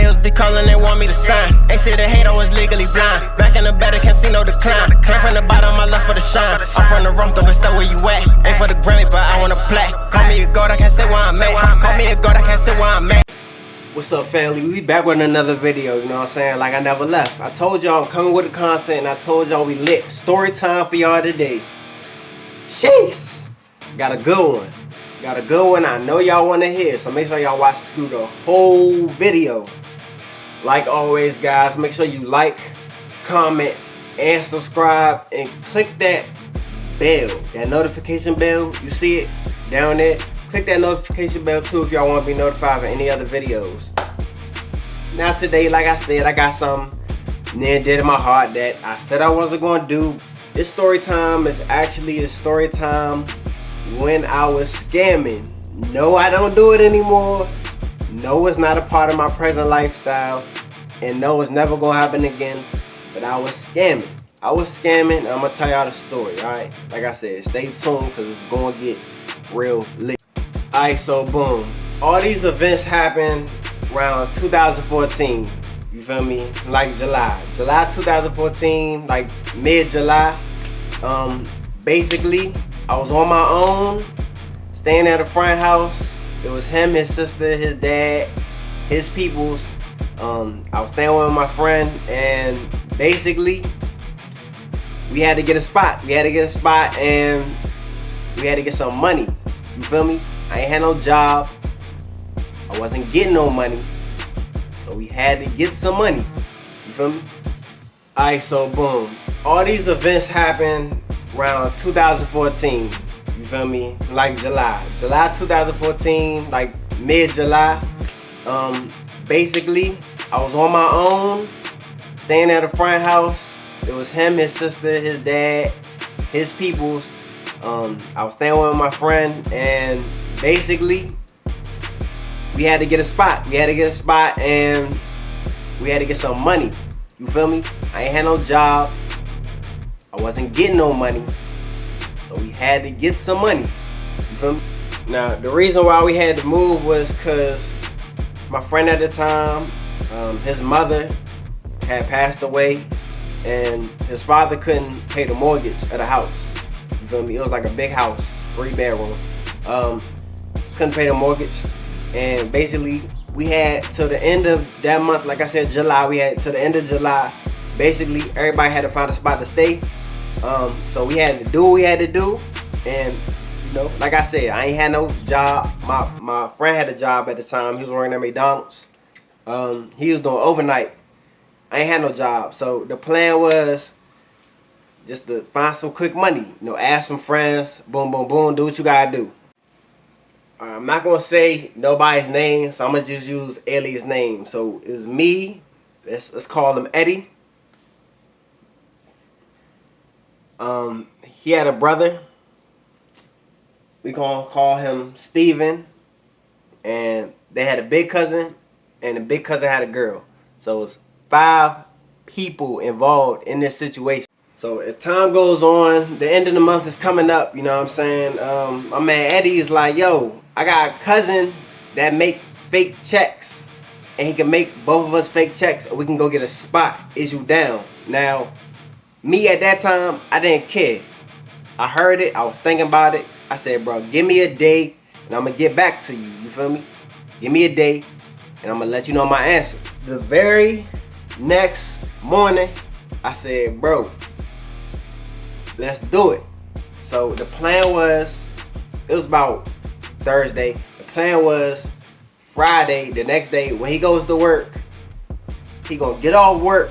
Haters be calling, they want me to sign. Ain't see the hate, I was legally blind. Back in the better, can't see no decline. Came from the bottom, I left for the shine. I'm from the rough, don't be stuck where you at. Ain't for the Grammy, but I want a plaque. Call me a god, I can't say where I'm at. Call me a god, I can't say where I'm at. What's up, family? We back with another video, you know what I'm saying? Like I never left. I told y'all I'm coming with the content, and I told y'all we lit. Story time for y'all today. Jeez! Got a good one. Got a good one I know y'all want to hear, so make sure y'all watch through the whole video. Like always, guys, make sure you like, comment, and subscribe, and click that bell, that notification bell. You see it down there? Click that notification bell too if y'all want to be notified for any other videos. Now today, like I said, I got something near and dear to my heart that I said I wasn't going to do. This story time is actually a story time when I was scamming. No, I don't do it anymore. No, it's not a part of my present lifestyle. And no, it's never going to happen again. But I was scamming. I was scamming, and I'm going to tell y'all the story, alright? Like I said, stay tuned because it's going to get real lit. Alright, so boom. All these events happened around 2014. You feel me? Like July 2014, like mid-July. Basically, I was on my own, staying at a friend's house. It was him, his sister, his dad, his peoples. I was staying with my friend, and basically, we had to get a spot. We had to get a spot, and we had to get some money. You feel me? I ain't had no job. I wasn't getting no money. So we had to get some money. You feel me? Alright, so boom. All these events happened around 2014. You feel me? Like July 2014, like mid-July. Basically, I was on my own, staying at a friend's house. It was him, his sister, his dad, his peoples. I was staying with my friend, and basically, we had to get a spot. We had to get a spot, and we had to get some money. You feel me? I ain't had no job. I wasn't getting no money. So we had to get some money. You feel me? Now, the reason why we had to move was because my friend at the time, his mother had passed away, and his father couldn't pay the mortgage of the house. You feel me? It was like a big house, 3 bedrooms. Couldn't pay the mortgage, and basically we had till the end of that month, like I said, July. We had till the end of July. Basically, everybody had to find a spot to stay. So we had to do what we had to do, and you know, like I said, I ain't had no job. My friend had a job at the time. He was working at McDonald's. He was doing overnight. I ain't had no job, so the plan was just to find some quick money. You know, ask some friends, boom, boom, boom, do what you gotta do. I'm not gonna say nobody's name, so I'm gonna just use alias name. So it's me. Let's call him Eddie. He had a brother. We gonna call him Steven. And they had a big cousin, and the big cousin had a girl. So it's 5 people involved in this situation. So as time goes on, the end of the month is coming up, you know what I'm saying? My man Eddie is like, yo, I got a cousin that make fake checks, and he can make both of us fake checks, and we can go get a spot. Is you down? Now, me at that time, I didn't care. I heard it, I was thinking about it. I said, bro, give me a day, and I'm gonna get back to you, you feel me? Give me a day, and I'm gonna let you know my answer. The very next morning, I said, bro, let's do it. So the plan was, it was about Thursday. The plan was Friday, the next day, when he goes to work, he gonna get off work.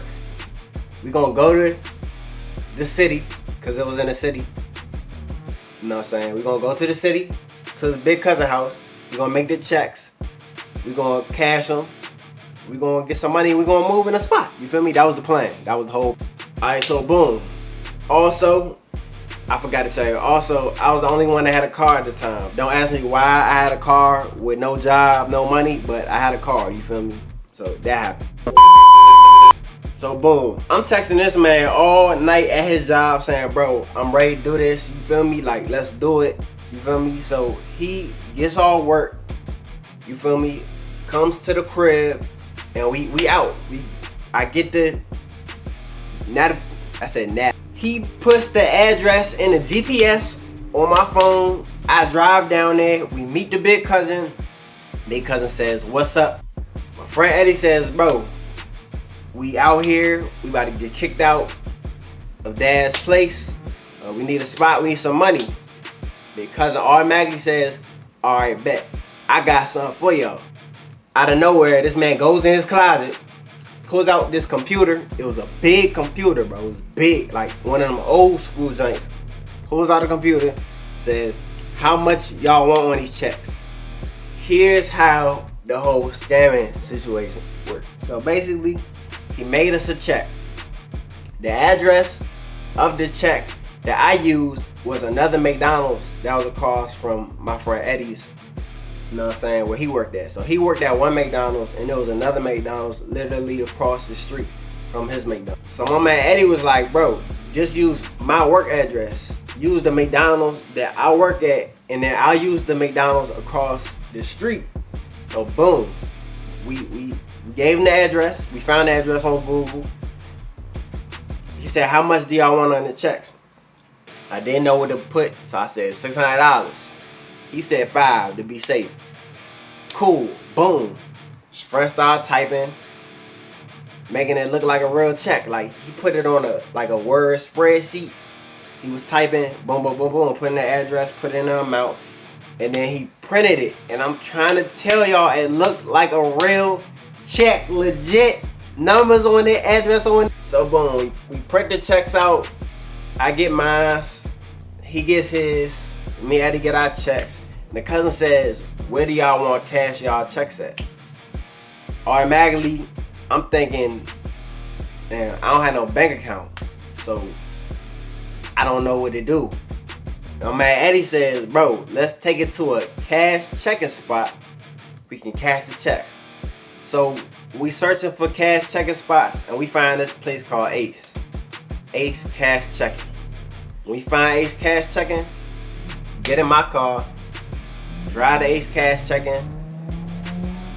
We gonna go to the city, cause it was in the city. You know what I'm saying? We gonna go to the city, to his big cousin house. We gonna make the checks. We gonna cash them. We gonna get some money. We gonna move in a spot. You feel me? That was the plan. That was the whole. All right, so boom. Also, I forgot to tell you. Also, I was the only one that had a car at the time. Don't ask me why I had a car with no job, no money, but I had a car. You feel me? So that happened. So boom, I'm texting this man all night at his job saying, bro, I'm ready to do this. You feel me? Like, let's do it. You feel me? So he gets all work. You feel me? Comes to the crib. and we out. I get the I said nat. He puts the address in the GPS on my phone. I drive down there. We meet the big cousin. Big cousin says, "What's up?" My friend Eddie says, "Bro, we out here. We about to get kicked out of Dad's place. We need a spot. We need some money." Big cousin automatically says, "All right, bet. I got something for y'all." Out of nowhere, this man goes in his closet, pulls out this computer. It was a big computer, bro. It was big, like one of them old school joints. Pulls out a computer, says, "How much y'all want on these checks?" Here's how the whole scamming situation worked. So basically, he made us a check. The address of the check that I used was another McDonald's that was across from my friend Eddie's, you know what I'm saying, where he worked at. So he worked at one McDonald's and there was another McDonald's literally across the street from his McDonald's. So my man Eddie was like, "Bro, just use my work address. Use the McDonald's that I work at, and then I'll use the McDonald's across the street." So boom, we gave him the address. We found the address on Google. He said, "How much do y'all want on the checks?" I didn't know what to put, so I said $600. He said $5 to be safe. Cool, boom. His friend started typing, making it look like a real check. Like he put it on a word spreadsheet. He was typing, boom, boom, boom, boom, putting the address, putting the amount, and then he printed it. And I'm trying to tell y'all, it looked like a real check, legit numbers on it, address on it. So boom, we print the checks out. I get mine, he gets his, me and Eddie get our checks. And the cousin says, "Where do y'all want cash y'all checks at?" Automatically, I'm thinking, man, I don't have no bank account, so I don't know what to do. My man Eddie says, "Bro, let's take it to a cash checking spot. We can cash the checks." So we searching for cash checking spots, and we find this place called Ace Cash Checking. When we find Ace Cash Checking, get in my car, drive to Ace Cash Checking,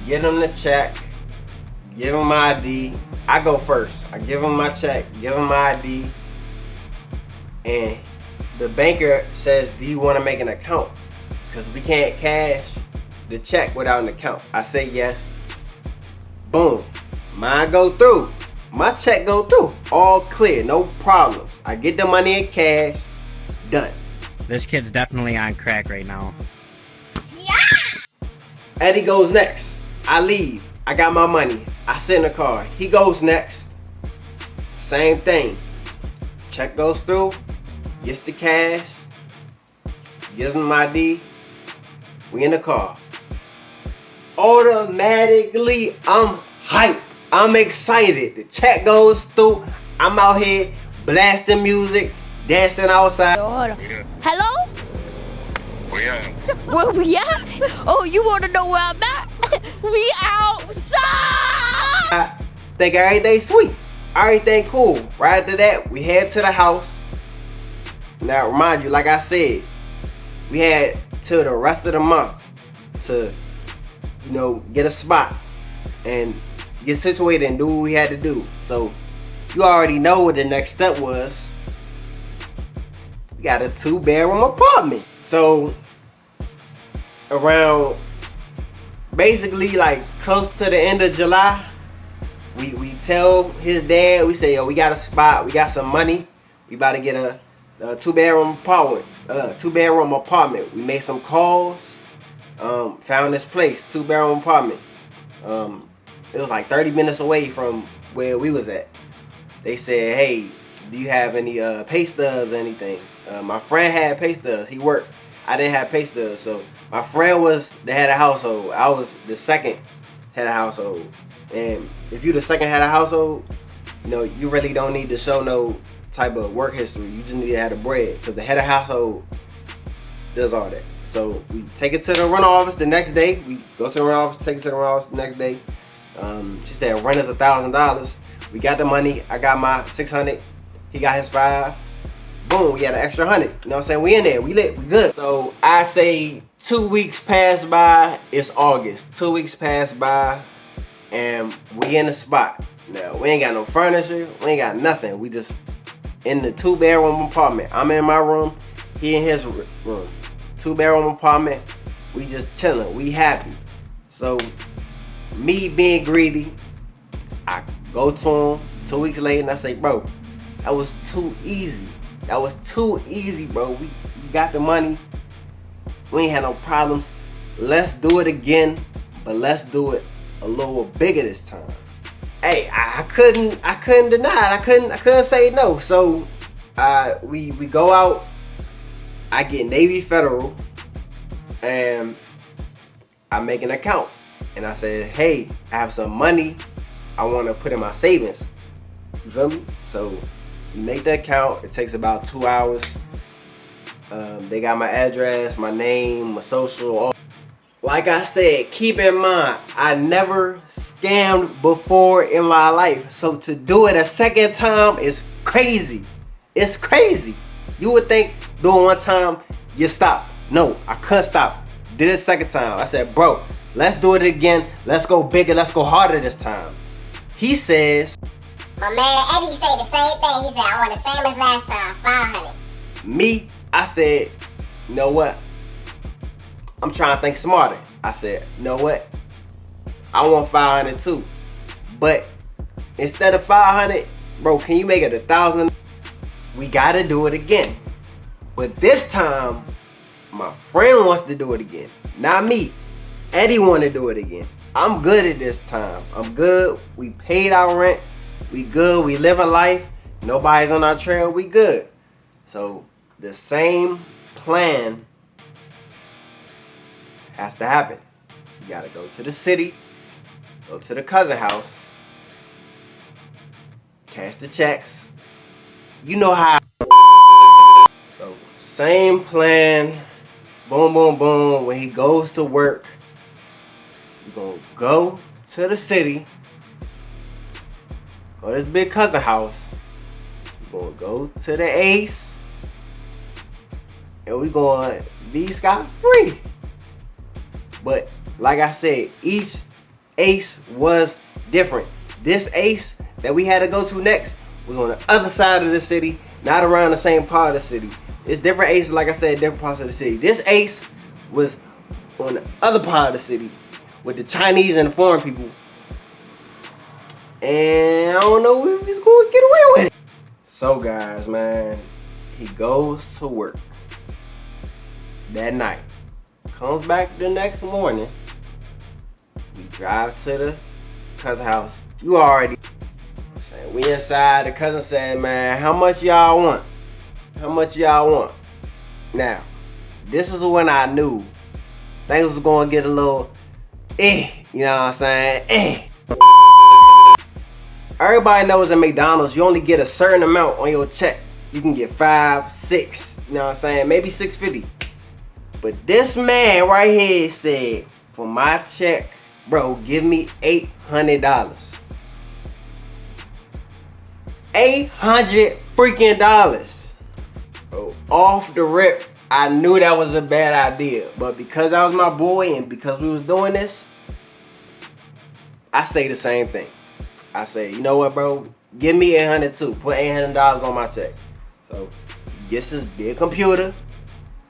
get him the check, give him my ID. I go first. I give him my check, give him my ID, and the banker says, "Do you want to make an account? Because we can't cash the check without an account." I say yes. Boom. Mine go through. My check go through. All clear, no problems. I get the money in cash. Done. This kid's definitely on crack right now. Yeah! Eddie goes next. I leave. I got my money. I sit in the car. He goes next. Same thing. Check goes through. Gets the cash. Gives him my ID. We in the car. Automatically, I'm hyped. I'm excited. The check goes through. I'm out here blasting music, dancing outside. Hello? Where we at? Oh, you want to know where I'm at? We outside! I think everything sweet. Everything cool. Right after that, we head to the house. Now, remind you, like I said, we had till the rest of the month to, you know, get a spot and get situated and do what we had to do. So you already know what the next step was. We got a 2-bedroom apartment. So around basically like close to the end of July, we tell his dad, we say, "Yo, we got a spot, we got some money, we about to get a 2-bedroom apartment. We made some calls, found this place, 2-bedroom apartment. It was like 30 minutes away from where we was at. They said, "Hey, do you have any pay stubs or anything?" My friend had pay stubs. He worked. I didn't have pay stubs. So my friend was the head of household. I was the second head of household. And if you the second head of household, you know, you really don't need to show no type of work history. You just need to have the bread, because the head of household does all that. So we take it to the rental office the next day. We go to the rental office, take it to the rental office the next day. She said rent is $1,000. We got the money. I got my $600. He got his $500. Boom, we got an extra $100. You know what I'm saying? We in there. We lit. We good. So I say 2 weeks pass by. It's August. 2 weeks pass by. and we in the spot. Now, we ain't got no furniture, we ain't got nothing. We just in the 2-bedroom apartment. I'm in my room, he in his room. 2-bedroom apartment, we just chilling, we happy. So, me being greedy, I go to him 2 weeks later and I say, bro, that was too easy. That was too easy, bro. We got the money. We ain't had no problems. Let's do it again, but let's do it a little bigger this time. Hey, I couldn't deny it. I couldn't say no. So we go out. I get Navy Federal, and I make an account. And I said, hey, I have some money I want to put in my savings. You feel me? So you make the account. It takes about 2 hours. They got my address, my name, my social. All. Like I said, keep in mind, I never scammed before in my life. So to do it a second time is crazy. It's crazy. You would think doing one time, you stop. No, I couldn't stop. Did it a second time. I said, bro, let's do it again. Let's go bigger. Let's go harder this time. He says, my man Eddie say the same thing. He said, I want the same as last time, 500. Me, I said, you know what? I'm trying to think smarter. I said, you know what? I want 500 too. But instead of 500, bro, can you make it 1,000? We gotta do it again. But this time, my friend wants to do it again. Not me. Eddie want to do it again. I'm good at this time. I'm good. We paid our rent. We good. We live a life. Nobody's on our trail. We good. So the same plan has to happen. You gotta go to the city, go to the cousin house, cash the checks. You know how. So same plan. Boom, boom, boom. When he goes to work, you're gonna go to the city, go to his big cousin house. You're gonna go to the Ace, and we're gonna be scot-free. But like I said, each Ace was different. This Ace that we had to go to next was on the other side of the city, not around the same part of the city. It's different Aces, like I said, different parts of the city. This Ace was on the other part of the city with the Chinese and the foreign people. And I don't know if he's going to get away with it. So guys, man, he goes to work that night. Comes back the next morning. We drive to the cousin house. You already saying we inside. The cousin said, man, how much y'all want? How much y'all want? Now, this is when I knew things was gonna get a little you know what I'm saying? Everybody knows at McDonald's you only get a certain amount on your check. You can get 5, 6, you know what I'm saying? Maybe $6.50. But this man right here said, for my check, bro, give me $800. $800 freaking dollars. Bro, off the rip, I knew that was a bad idea. But because I was my boy and because we was doing this, I say the same thing. I say, you know what, bro? Give me $800 too. Put $800 on my check. So, gets his big computer,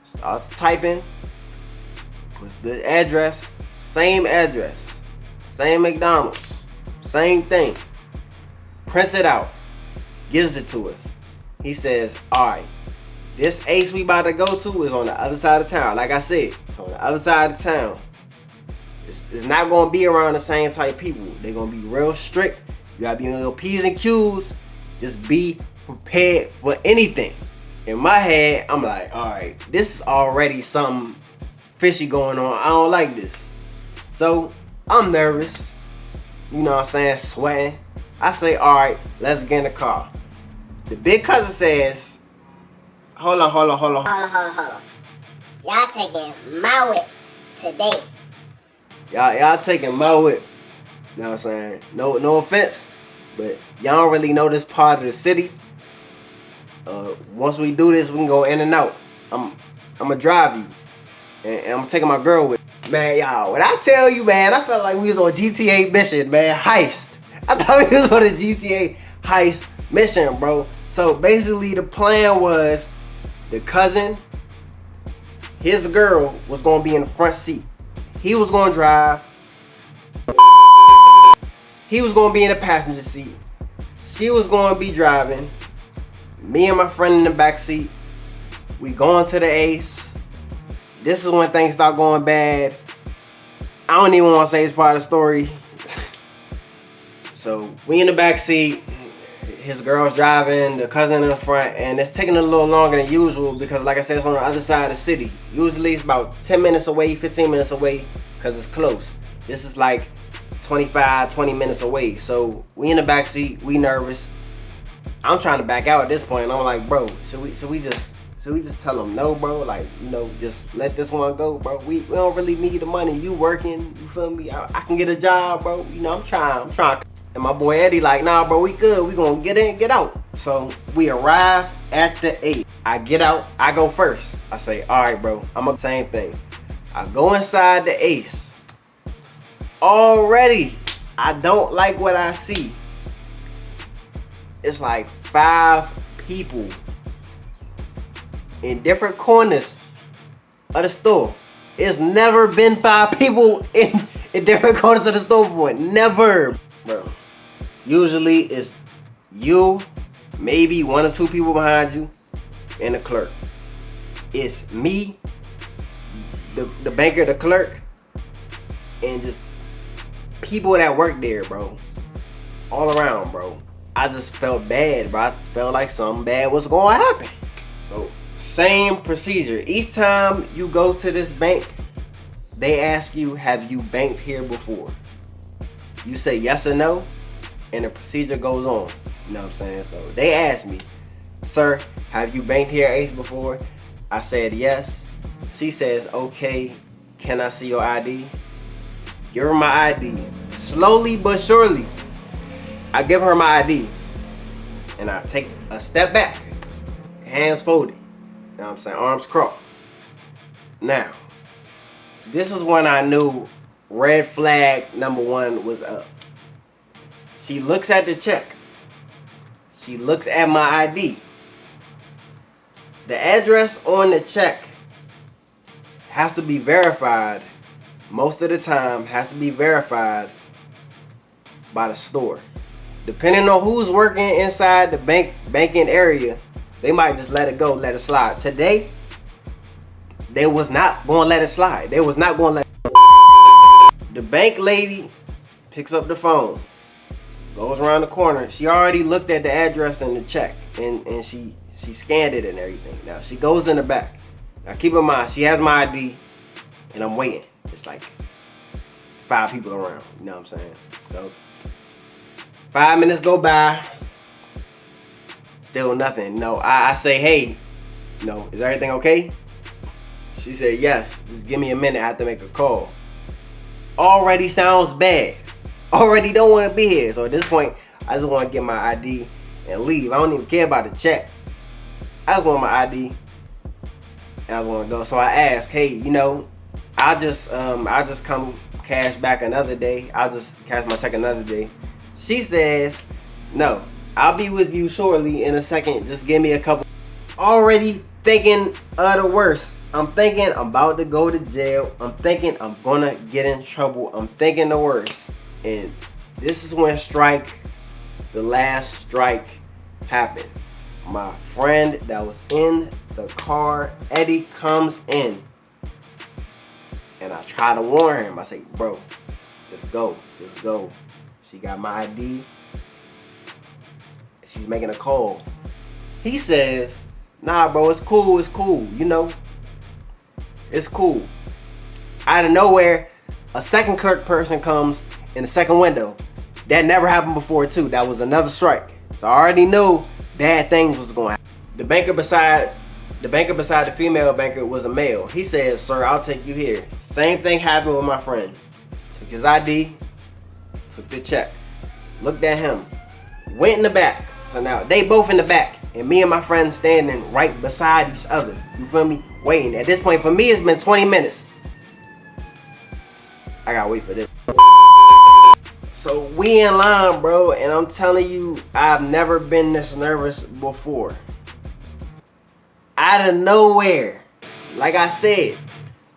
starts typing, puts the address, same McDonald's, same thing. Prints it out, gives it to us. He says, all right, this Ace we about to go to is on the other side of town. Like I said, it's on the other side of town. It's not going to be around the same type people. They're going to be real strict. You got to be on your P's and Q's. Just be prepared for anything. In my head, I'm like, all right, this is already something fishy going on. I don't like this. So I'm nervous. You know what I'm saying? Sweating. I say, all right, let's get in the car. The big cousin says, hold on. Y'all taking my whip today. Y'all taking my whip. You know what I'm saying? No offense, but y'all don't really know this part of the city. Once we do this, we can go in and out. I'm gonna drive you, and I'm taking my girl with. Man, y'all, when I tell you, man, I felt like we was on GTA mission, man, heist. I thought we was on a GTA heist mission, bro. So basically the plan was the cousin, his girl was gonna be in the front seat. He was gonna drive. He was gonna be in the passenger seat. She was gonna be driving. Me and my friend in the back seat. We going to the Ace. This is when things start going bad. I don't even want to say it's part of the story. So we in the back seat. His girl's driving, the cousin in the front, and it's taking a little longer than usual because, like I said, it's on the other side of the city. Usually it's about 10 minutes away, 15 minutes away because it's close. This is like 25, 20 minutes away. So we in the back seat, we nervous. I'm trying to back out at this point. And I'm like, bro, should we just tell them no, bro? Like, you know, just let this one go, bro. We don't really need the money. You working, you feel me? I can get a job, bro. You know, I'm trying. And my boy Eddie like, nah, bro, we good. We gonna get in, get out. So we arrive at the 8. I get out, I go first. I say, all right, bro, I'm up. Same thing. I go inside the Ace. Already, I don't like what I see. It's like 5 people in different corners of the store. It's never been 5 people in different corners of the store before. Never, bro. Usually it's you, maybe 1 or 2 people behind you, and the clerk. It's me, the banker, the clerk, and just people that work there, bro. All around, bro. I just felt bad, bro. I felt like something bad was going to happen. So, same procedure. Each time you go to this bank, they ask you, have you banked here before? You say yes or no, and the procedure goes on. You know what I'm saying? So, they asked me, sir, have you banked here at Ace before? I said yes. She says, okay, can I see your ID? Give her my ID. Slowly but surely, I give her my ID, and I take a step back, hands folded, you know what I'm saying, arms crossed. Now, this is when I knew red flag number 1 was up. She looks at the check. She looks at my ID. The address on the check has to be verified, most of the time has to be verified by the store. Depending on who's working inside the banking area, they might just let it go, let it slide. Today, they was not going to let it slide. They was not going to let it. The bank lady picks up the phone, goes around the corner. She already looked at the address and the check, and she scanned it and everything. Now, she goes in the back. Now, keep in mind, she has my ID, and I'm waiting. It's like 5 people around, you know what I'm saying? So 5 minutes go by, still nothing. No, I say, hey, no, is everything okay? She said, yes, just give me a minute, I have to make a call. Already sounds bad. Already don't want to be here. So at this point, I just want to get my ID and leave. I don't even care about the check. I just want my ID, and I just want to go. So I asked, hey, you know, I'll just come cash back another day. I'll just cash my check another day. She says, no, I'll be with you shortly in a second. Just give me a couple. Already thinking of the worst. I'm thinking I'm about to go to jail. I'm thinking I'm gonna get in trouble. I'm thinking the worst. And this is when the last strike happened. My friend that was in the car, Eddie, comes in. And I try to warn him. I say, bro, just go. She got my ID. She's making a call. He says, nah, bro, it's cool, you know. It's cool. Out of nowhere, a second clerk person comes in the second window. That never happened before, too. That was another strike. So I already knew bad things was going to happen. The banker beside the female banker was a male. He says, sir, I'll take you here. Same thing happened with my friend. Took his ID, took the check, looked at him, went in the back. So now they both in the back, and me and my friend standing right beside each other. You feel me? Waiting. At this point, for me, it's been 20 minutes. I gotta wait for this. So we in line, bro, and I'm telling you, I've never been this nervous before. Out of nowhere, like I said,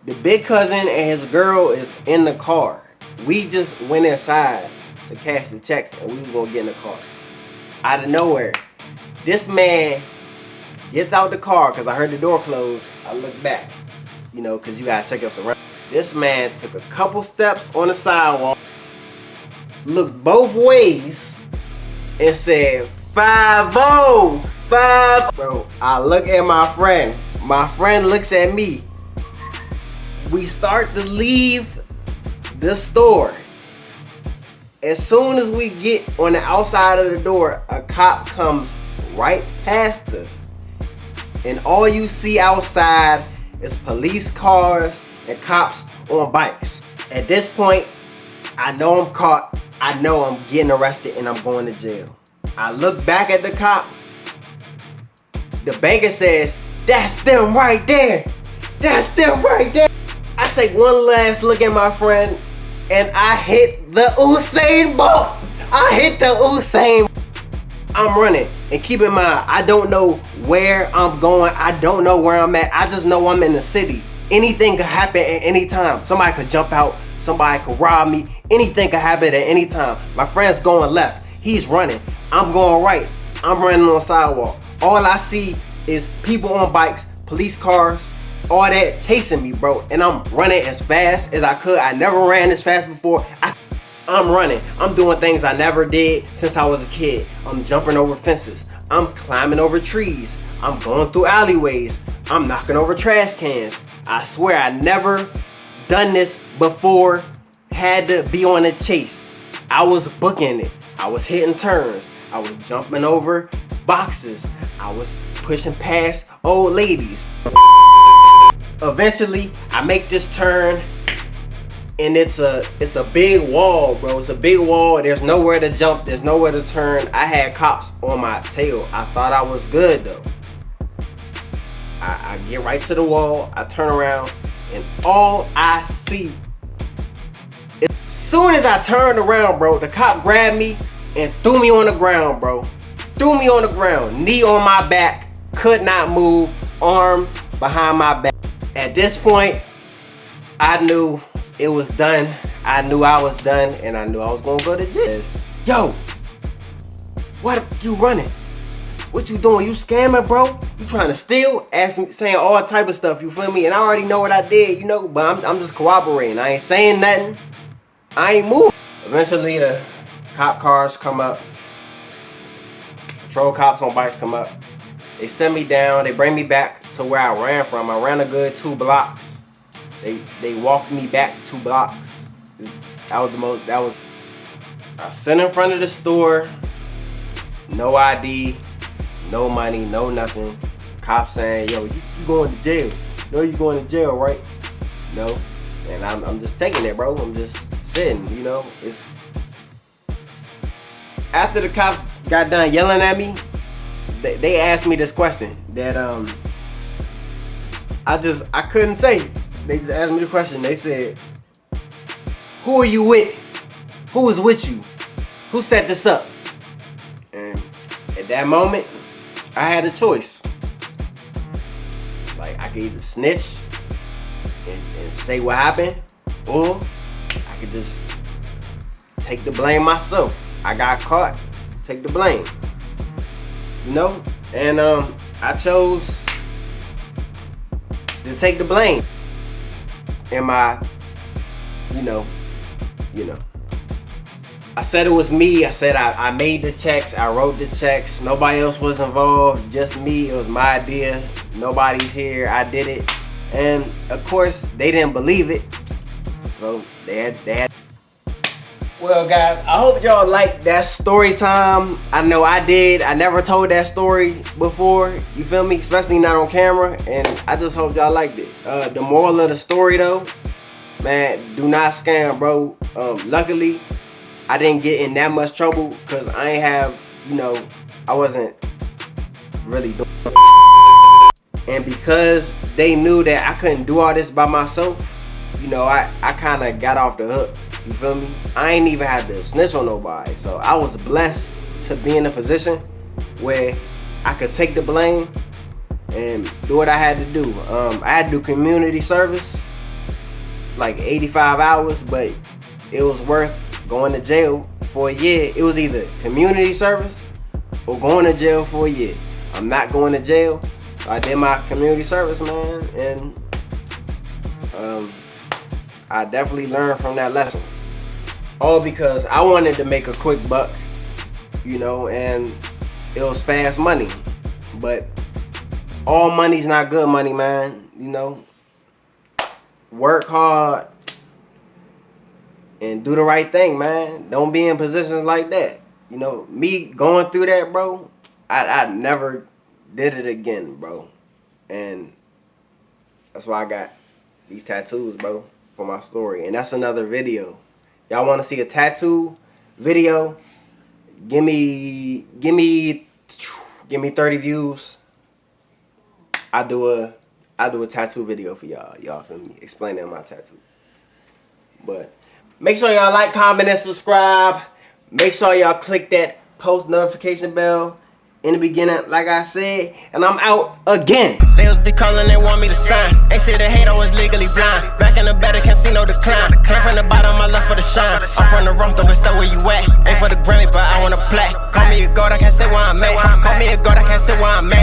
the big cousin and his girl is in the car. We just went inside to cash the checks and we was gonna get in the car. Out of nowhere, this man gets out the car because I heard the door close. I look back, you know, because you gotta check your surroundings. This man took a couple steps on the sidewalk, looked both ways, and said, 5-0, 5. Bro, I look at my friend. My friend looks at me. We start to leave the store. As soon as we get on the outside of the door, a cop comes right past us. And all you see outside is police cars and cops on bikes. At this point, I know I'm caught. I know I'm getting arrested and I'm going to jail. I look back at the cop. The banker says, "That's them right there. That's them right there." I take one last look at my friend and I hit the Usain Bolt. I hit the Usain. I'm running. And keep in mind, I don't know where I'm going. I don't know where I'm at. I just know I'm in the city. Anything could happen at any time. Somebody could jump out. Somebody could rob me. Anything could happen at any time. My friend's going left. He's running. I'm going right. I'm running on the sidewalk. All I see is people on bikes, police cars, all that chasing me, bro. And I'm running as fast as I could. I never ran this fast before. I'm running. I'm doing things I never did since I was a kid. I'm jumping over fences. I'm climbing over trees. I'm going through alleyways. I'm knocking over trash cans. I swear I never done this before. Had to be on a chase. I was booking it. I was hitting turns. I was jumping over boxes. I was pushing past old ladies. Eventually, I make this turn, and it's a big wall, bro. It's a big wall. There's nowhere to jump. There's nowhere to turn. I had cops on my tail. I thought I was good though. I get right to the wall. I turn around, and all I see, as soon as I turned around, bro, the cop grabbed me and threw me on the ground, bro. Threw me on the ground, knee on my back, could not move, arm behind my back. At this point, I knew it was done. I knew I was done, and I knew I was gonna go to jail. Yo, what you running? What you doing? You scamming, bro? You trying to steal? Asking, saying all type of stuff, you feel me? And I already know what I did, you know, but I'm just cooperating. I ain't saying nothing. I ain't moving. Eventually, the cop cars come up. Patrol cops on bikes come up. They send me down. They bring me back to where I ran from. I ran a good 2 blocks. They walked me back 2 blocks. I sit in front of the store. No ID, no money, no nothing. Cops saying, "Yo, you going to jail. No, you going to jail, right?" No. And I'm just taking it, bro. I'm just sitting, you know. After the cops got done yelling at me, they asked me this question that I couldn't say. They just asked me the question. They said, "Who are you with? Who was with you? Who set this up?" And at that moment, I had a choice. Like, I could either snitch and say what happened, or I could just take the blame myself. I got caught, take the blame. You know? And I chose to take the blame. And you know. I said it was me. I said I made the checks. I wrote the checks. Nobody else was involved. Just me. It was my idea. Nobody's here. I did it. And of course, they didn't believe it. So they had. Well, guys, I hope y'all liked that story time. I know I did. I never told that story before. You feel me? Especially not on camera. And I just hope y'all liked it. The moral of the story, though, man, do not scam, bro. Luckily, I didn't get in that much trouble because I ain't have, you know, I wasn't really doing it. And because they knew that I couldn't do all this by myself, you know, I kind of got off the hook. You feel me? I ain't even had to snitch on nobody. So I was blessed to be in a position where I could take the blame and do what I had to do. I had to do community service, like 85 hours, but it was worth going to jail for a year. It was either community service or going to jail for a year. I'm not going to jail. So I did my community service, man, and I definitely learned from that lesson. All because I wanted to make a quick buck, you know, and it was fast money. But all money's not good money, man. You know, work hard and do the right thing, man. Don't be in positions like that. You know, me going through that, bro, I never did it again, bro. And that's why I got these tattoos, bro, for my story. And that's another video. Y'all want to see a tattoo video? Give me 30 views. I do a tattoo video for y'all. Y'all feel me? Explaining my tattoo. But make sure y'all like, comment, and subscribe. Make sure y'all click that post notification bell in the beginning, like I said, and I'm out again. They was be calling, they want me to sign. Ain't say the hate, I was legally blind. Back in the better, can't see no decline. Came from the bottom, I left for the shine. I'm from the rough, though, but still where you at. Ain't for the Grammy, but I want a plaque. Call me a god, I can't say where I'm at. Call me a god, I can't say where I'm at.